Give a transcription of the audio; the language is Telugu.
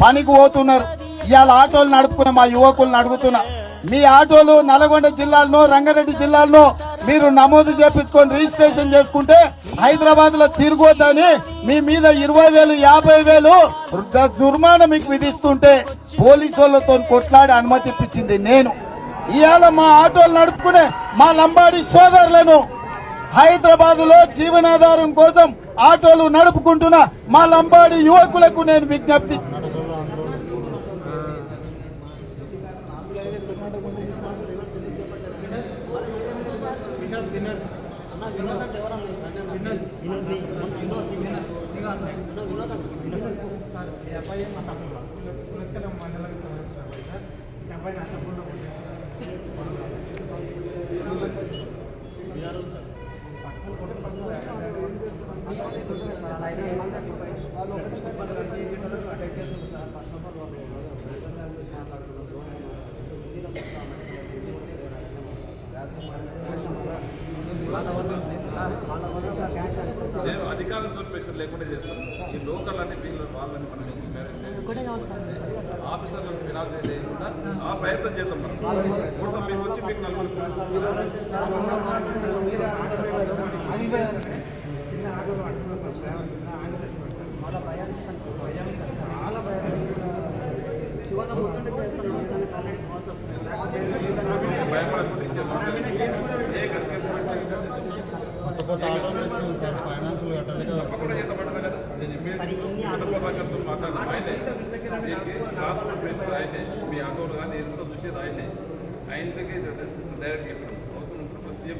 పనికి పోతున్నారు. ఇవాళ ఆటోలు నడుపుకున్న మా యువకులను అడుగుతున్నా, మీ ఆటోలు నల్గొండ జిల్లాలో రంగారెడ్డి జిల్లాలో మీరు నమోదు చేపించుకొని రిజిస్ట్రేషన్ చేసుకుంటే హైదరాబాద్ లో తిరగొద్దని మీ మీద 20,000 50,000 జుర్మానా మీకు విధిస్తుంటే పోలీసు వాళ్ళతో కొట్లాడి అనుమతి ఇప్పించింది నేను. ఇవాళ మా ఆటోలు నడుపుకునే మా లంబాడి సోదరులను హైదరాబాద్ లో జీవనాధారం కోసం ఆటోలు నడుపుకుంటున్న మా లంబాడి యువకులకు నేను విజ్ఞప్తి నేను అధికారులతో ప్రెషర్ లేకుండా చేస్తాను. ఈ లోకల్ అన్ని వాళ్ళని మనం ఆఫీసర్లను ఫిర్యాదు చేయకుండా ఆ ప్రయత్నం చేద్దాం. మనం మీకు వచ్చి మీకు ట్రాన్స్పోర్ట్ మినిస్టర్ ఆయనే, మీ అకౌంట్ కానీ ఎంతో చూసేది ఆయనే. ఆయనకి డైరెక్ట్ చెప్పడం అవసరం ఉంటుంది. సీఎం